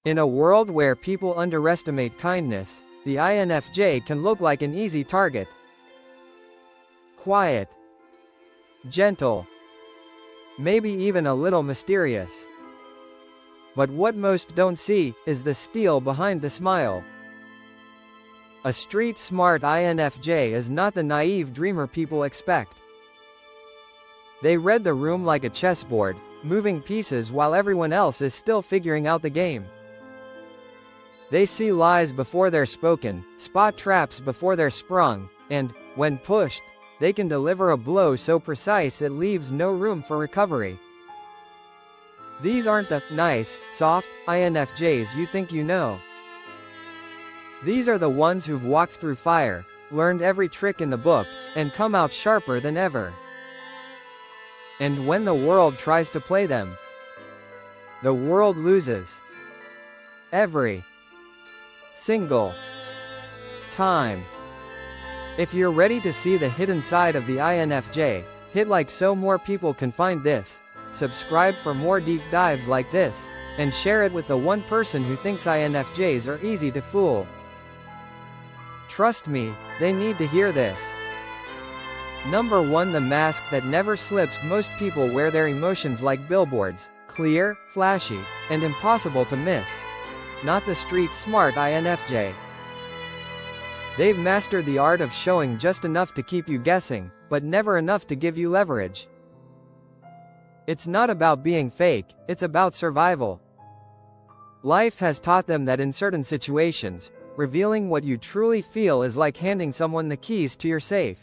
In a world where people underestimate kindness, the INFJ can look like an easy target. Quiet, gentle, maybe even a little mysterious. But what most don't see is the steel behind the smile. A street-smart INFJ is not the naive dreamer people expect. They read the room like a chessboard, moving pieces while everyone else is still figuring out the game. They see lies before they're spoken, spot traps before they're sprung, and, when pushed, they can deliver a blow so precise it leaves no room for recovery. These aren't the nice, soft INFJs you think you know. These are the ones who've walked through fire, learned every trick in the book, and come out sharper than ever. And when the world tries to play them, the world loses. Every single time. If you're ready to see the hidden side of the INFJ, hit like so more people can find this, subscribe for more deep dives like this, and share it with the one person who thinks INFJs are easy to fool. Trust me, they need to hear this. Number 1. The mask that never slips. Most people wear their emotions like billboards, clear, flashy, and impossible to miss. Not the street-smart INFJ. They've mastered the art of showing just enough to keep you guessing, but never enough to give you leverage. It's not about being fake, it's about survival. Life has taught them that in certain situations, revealing what you truly feel is like handing someone the keys to your safe.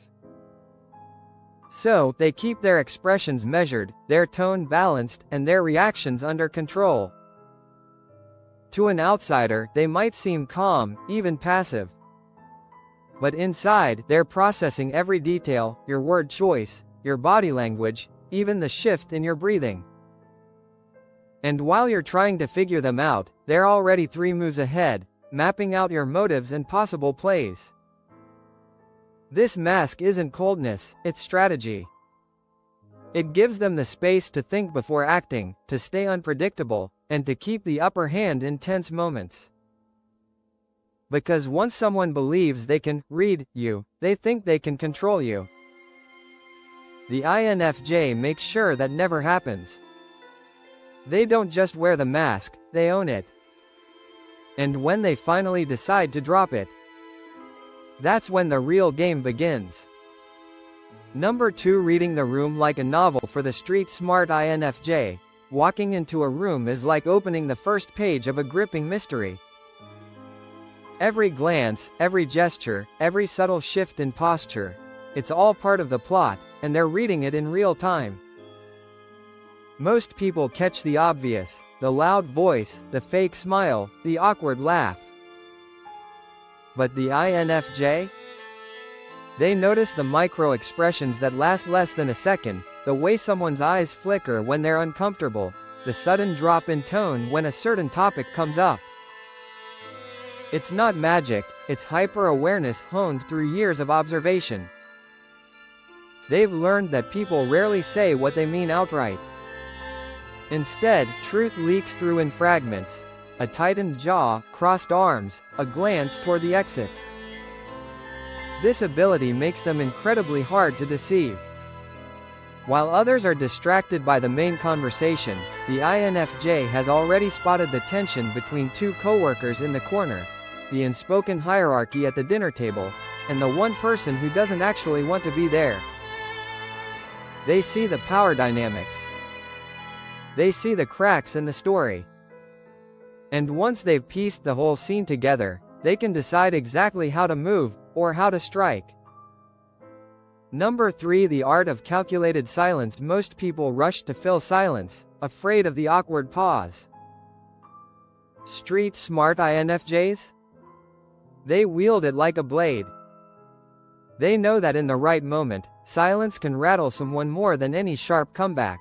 So, they keep their expressions measured, their tone balanced, and their reactions under control. To an outsider, they might seem calm, even passive. But inside, they're processing every detail, your word choice, your body language, even the shift in your breathing. And while you're trying to figure them out, they're already 3 moves ahead, mapping out your motives and possible plays. This mask isn't coldness, it's strategy. It gives them the space to think before acting, to stay unpredictable, and to keep the upper hand in tense moments. Because once someone believes they can read you, they think they can control you. The INFJ makes sure that never happens. They don't just wear the mask, they own it. And when they finally decide to drop it, that's when the real game begins. Number 2. Reading the room like a novel. For the street-smart INFJ, walking into a room is like opening the first page of a gripping mystery. Every glance, every gesture, every subtle shift in posture, it's all part of the plot, and they're reading it in real time. Most people catch the obvious, the loud voice, the fake smile, the awkward laugh. But the INFJ? They notice the micro-expressions that last less than a second, the way someone's eyes flicker when they're uncomfortable, the sudden drop in tone when a certain topic comes up. It's not magic, it's hyper-awareness honed through years of observation. They've learned that people rarely say what they mean outright. Instead, truth leaks through in fragments. A tightened jaw, crossed arms, a glance toward the exit. This ability makes them incredibly hard to deceive. While others are distracted by the main conversation, the INFJ has already spotted the tension between 2 coworkers in the corner, the unspoken hierarchy at the dinner table, and the one person who doesn't actually want to be there. They see the power dynamics. They see the cracks in the story. And once they've pieced the whole scene together, they can decide exactly how to move, or how to strike. Number 3. The art of calculated silence. Most people rush to fill silence, afraid of the awkward pause. Street-smart INFJs? They wield it like a blade. They know that in the right moment, silence can rattle someone more than any sharp comeback.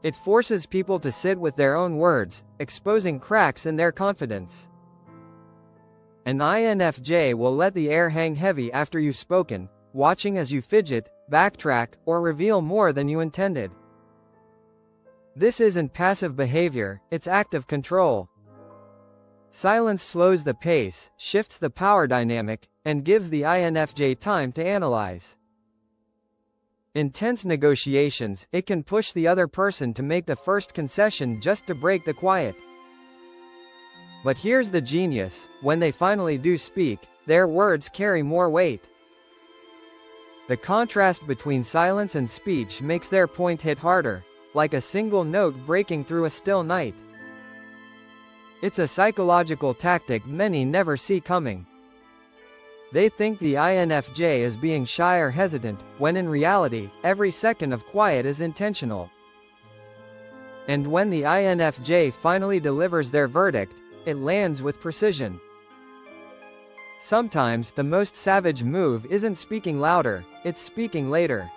It forces people to sit with their own words, exposing cracks in their confidence. An INFJ will let the air hang heavy after you've spoken, watching as you fidget, backtrack, or reveal more than you intended. This isn't passive behavior, it's active control. Silence slows the pace, shifts the power dynamic, and gives the INFJ time to analyze. In tense negotiations, it can push the other person to make the first concession just to break the quiet. But here's the genius: when they finally do speak, their words carry more weight. The contrast between silence and speech makes their point hit harder, like a single note breaking through a still night. It's a psychological tactic many never see coming. They think the INFJ is being shy or hesitant, when in reality, every second of quiet is intentional. And when the INFJ finally delivers their verdict, it lands with precision. Sometimes, the most savage move isn't speaking louder, it's speaking later.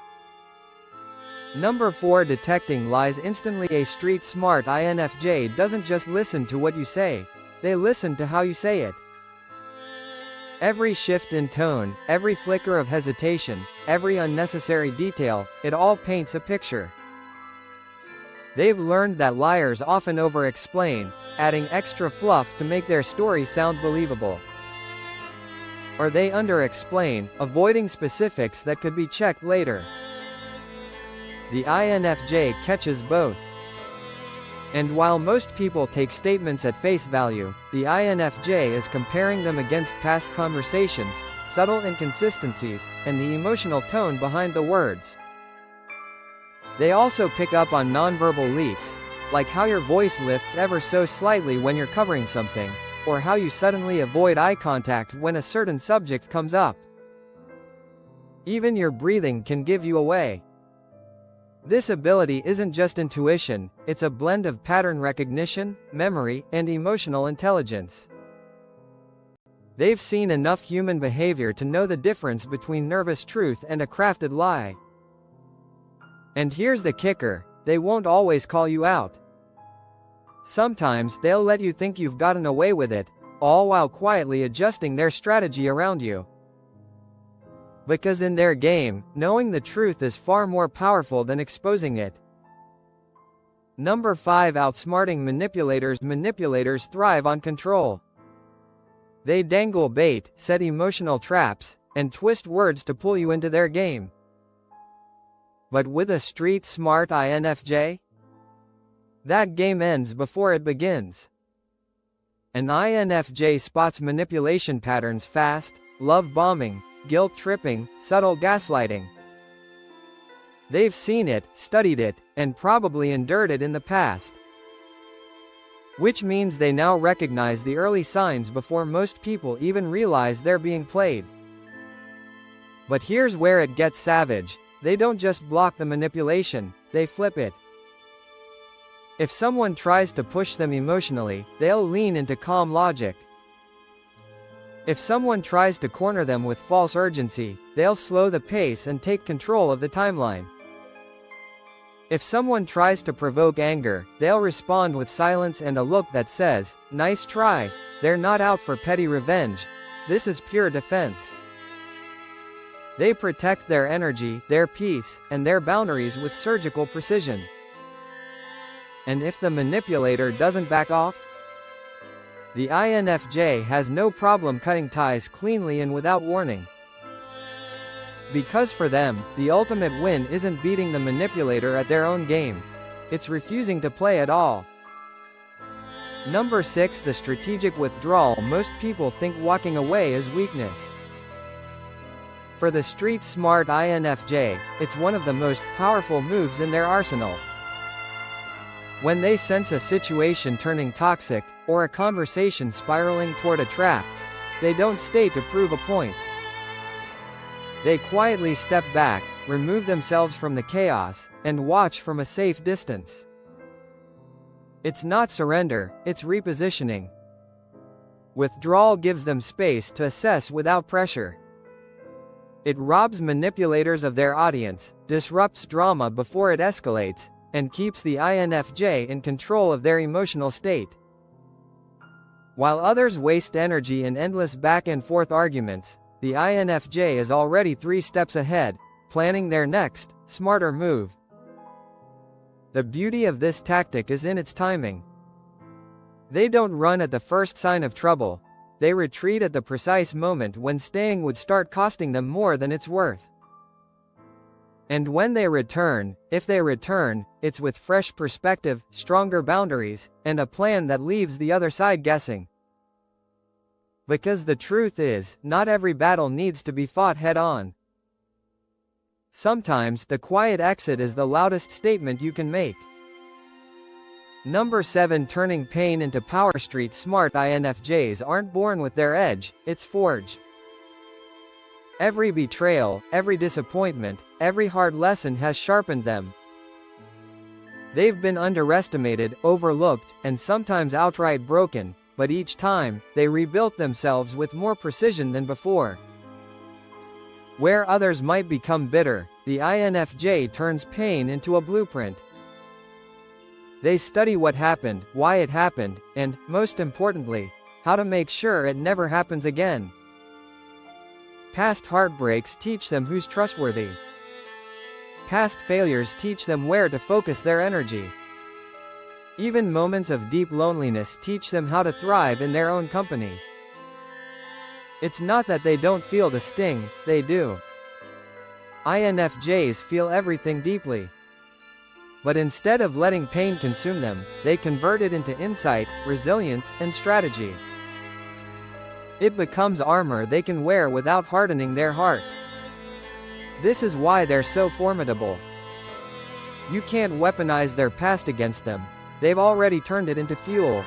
Number 4. Detecting lies instantly. A street-smart INFJ doesn't just listen to what you say, they listen to how you say it. Every shift in tone, every flicker of hesitation, every unnecessary detail, it all paints a picture. They've learned that liars often over-explain, adding extra fluff to make their story sound believable. Or they under-explain, avoiding specifics that could be checked later. The INFJ catches both. And while most people take statements at face value, the INFJ is comparing them against past conversations, subtle inconsistencies, and the emotional tone behind the words. They also pick up on nonverbal leaks, like how your voice lifts ever so slightly when you're covering something, or how you suddenly avoid eye contact when a certain subject comes up. Even your breathing can give you away. This ability isn't just intuition, it's a blend of pattern recognition, memory, and emotional intelligence. They've seen enough human behavior to know the difference between nervous truth and a crafted lie. And here's the kicker: they won't always call you out. Sometimes they'll let you think you've gotten away with it, all while quietly adjusting their strategy around you. Because in their game, knowing the truth is far more powerful than exposing it. Number 5. Outsmarting manipulators. Manipulators thrive on control. They dangle bait, set emotional traps, and twist words to pull you into their game. But with a street-smart INFJ, that game ends before it begins. An INFJ spots manipulation patterns fast: love bombing, guilt tripping, subtle gaslighting. They've seen it, studied it, and probably endured it in the past. Which means they now recognize the early signs before most people even realize they're being played. But here's where it gets savage: they don't just block the manipulation, they flip it. If someone tries to push them emotionally, they'll lean into calm logic. If someone tries to corner them with false urgency, they'll slow the pace and take control of the timeline. If someone tries to provoke anger, they'll respond with silence and a look that says, "Nice try." They're not out for petty revenge. This is pure defense. They protect their energy, their peace, and their boundaries with surgical precision. And if the manipulator doesn't back off, the INFJ has no problem cutting ties cleanly and without warning. Because for them, the ultimate win isn't beating the manipulator at their own game. It's refusing to play at all. Number 6. The strategic withdrawal. Most people think walking away is weakness. For the street-smart INFJ, it's one of the most powerful moves in their arsenal. When they sense a situation turning toxic, or a conversation spiraling toward a trap, they don't stay to prove a point. They quietly step back, remove themselves from the chaos, and watch from a safe distance. It's not surrender, it's repositioning. Withdrawal gives them space to assess without pressure. It robs manipulators of their audience, disrupts drama before it escalates, and keeps the INFJ in control of their emotional state. While others waste energy in endless back-and-forth arguments, the INFJ is already 3 steps ahead, planning their next, smarter move. The beauty of this tactic is in its timing. They don't run at the first sign of trouble. They retreat at the precise moment when staying would start costing them more than it's worth. And when they return, if they return, it's with fresh perspective, stronger boundaries, and a plan that leaves the other side guessing. Because the truth is, not every battle needs to be fought head-on. Sometimes, the quiet exit is the loudest statement you can make. Number 7. Turning pain into power. Street smart INFJs aren't born with their edge, it's forged. Every betrayal, every disappointment, every hard lesson has sharpened them. They've been underestimated, overlooked, and sometimes outright broken, but each time, they rebuilt themselves with more precision than before. Where others might become bitter, the INFJ turns pain into a blueprint. They study what happened, why it happened, and, most importantly, how to make sure it never happens again. Past heartbreaks teach them who's trustworthy. Past failures teach them where to focus their energy. Even moments of deep loneliness teach them how to thrive in their own company. It's not that they don't feel the sting, they do. INFJs feel everything deeply. But instead of letting pain consume them, they convert it into insight, resilience, and strategy. It becomes armor they can wear without hardening their heart. This is why they're so formidable. You can't weaponize their past against them. They've already turned it into fuel.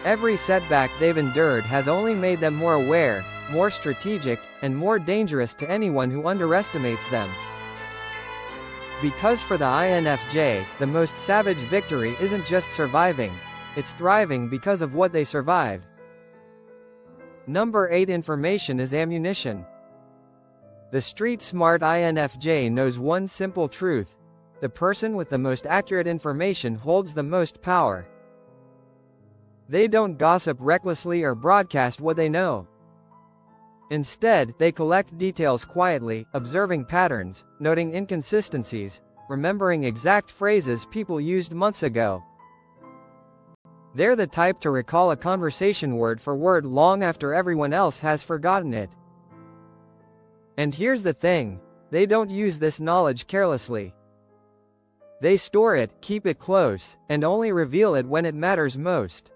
Every setback they've endured has only made them more aware, more strategic, and more dangerous to anyone who underestimates them. Because for the INFJ, the most savage victory isn't just surviving, it's thriving because of what they survived. Number 8. Information is ammunition. The street-smart INFJ knows one simple truth: the person with the most accurate information holds the most power. They don't gossip recklessly or broadcast what they know. Instead, they collect details quietly, observing patterns, noting inconsistencies, remembering exact phrases people used months ago. They're the type to recall a conversation word for word long after everyone else has forgotten it. And here's the thing: they don't use this knowledge carelessly. They store it, keep it close, and only reveal it when it matters most.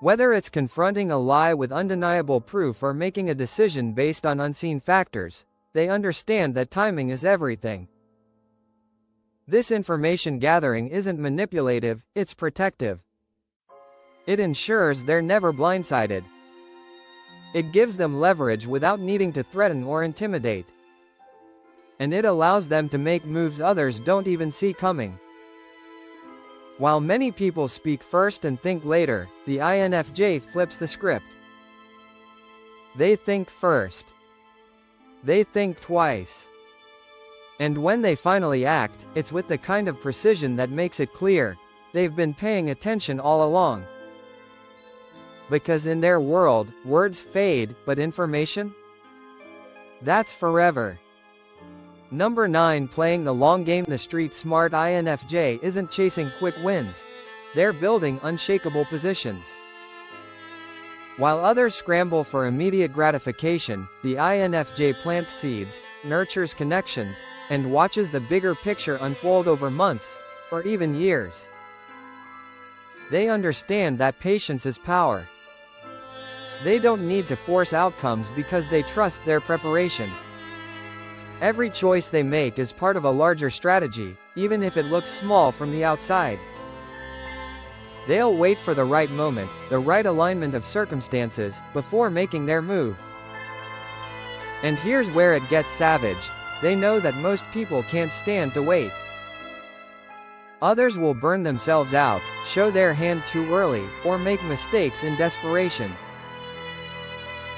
Whether it's confronting a lie with undeniable proof or making a decision based on unseen factors, they understand that timing is everything. This information gathering isn't manipulative, it's protective. It ensures they're never blindsided. It gives them leverage without needing to threaten or intimidate. And it allows them to make moves others don't even see coming. While many people speak first and think later, the INFJ flips the script. They think first. They think twice. And when they finally act, it's with the kind of precision that makes it clear they've been paying attention all along. Because in their world, words fade, but information? That's forever. Number 9. Playing the long game. The street-smart INFJ isn't chasing quick wins. They're building unshakable positions. While others scramble for immediate gratification, the INFJ plants seeds, nurtures connections, and watches the bigger picture unfold over months, or even years. They understand that patience is power. They don't need to force outcomes because they trust their preparation. Every choice they make is part of a larger strategy, even if it looks small from the outside. They'll wait for the right moment, the right alignment of circumstances, before making their move. And here's where it gets savage: they know that most people can't stand to wait. Others will burn themselves out, show their hand too early, or make mistakes in desperation.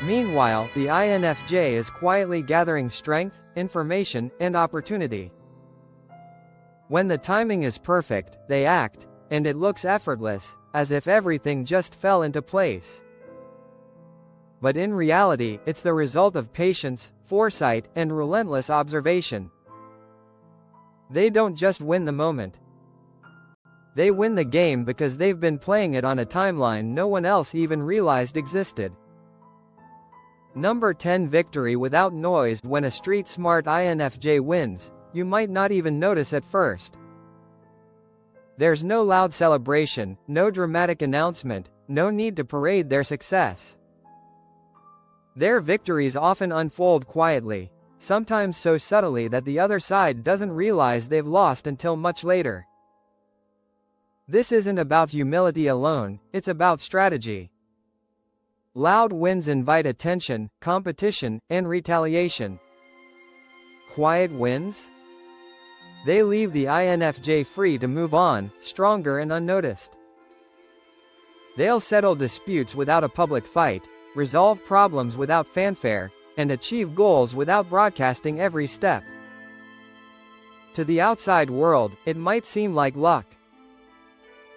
Meanwhile, the INFJ is quietly gathering strength, information, and opportunity. When the timing is perfect, they act, and it looks effortless, as if everything just fell into place. But in reality, it's the result of patience, foresight, and relentless observation. They don't just win the moment. They win the game because they've been playing it on a timeline no one else even realized existed. Number 10. Victory without noise. When a street-smart INFJ wins, you might not even notice at first. There's no loud celebration, no dramatic announcement, no need to parade their success. Their victories often unfold quietly, sometimes so subtly that the other side doesn't realize they've lost until much later. This isn't about humility alone, it's about strategy. Loud wins invite attention, competition, and retaliation. Quiet wins? They leave the INFJ free to move on, stronger and unnoticed. They'll settle disputes without a public fight, resolve problems without fanfare, and achieve goals without broadcasting every step. To the outside world, it might seem like luck.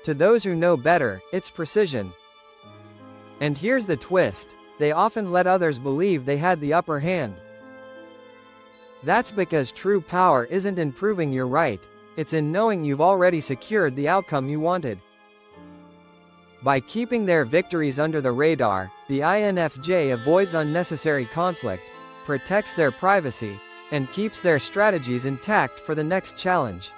To those who know better, it's precision. And here's the twist: they often let others believe they had the upper hand. That's because true power isn't in proving you're right, it's in knowing you've already secured the outcome you wanted. By keeping their victories under the radar, the INFJ avoids unnecessary conflict, protects their privacy, and keeps their strategies intact for the next challenge.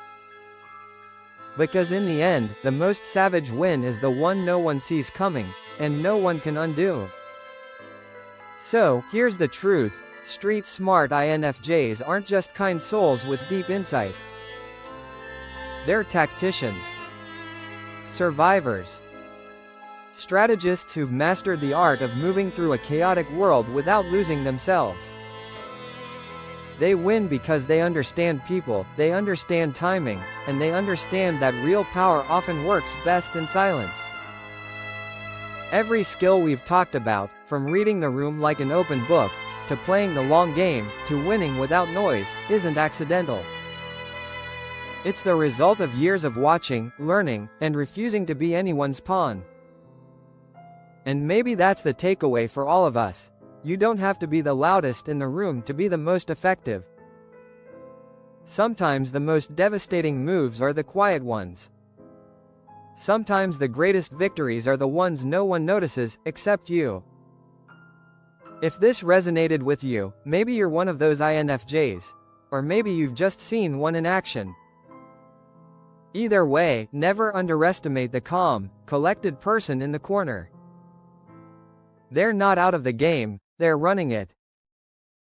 Because in the end, the most savage win is the one no one sees coming, and no one can undo. So, here's the truth: street-smart INFJs aren't just kind souls with deep insight. They're tacticians, survivors, strategists who've mastered the art of moving through a chaotic world without losing themselves. They win because they understand people, they understand timing, and they understand that real power often works best in silence. Every skill we've talked about, from reading the room like an open book, to playing the long game, to winning without noise, isn't accidental. It's the result of years of watching, learning, and refusing to be anyone's pawn. And maybe that's the takeaway for all of us: you don't have to be the loudest in the room to be the most effective. Sometimes the most devastating moves are the quiet ones. Sometimes the greatest victories are the ones no one notices, except you. If this resonated with you, maybe you're one of those INFJs. Or maybe you've just seen one in action. Either way, never underestimate the calm, collected person in the corner. They're not out of the game, they're running it.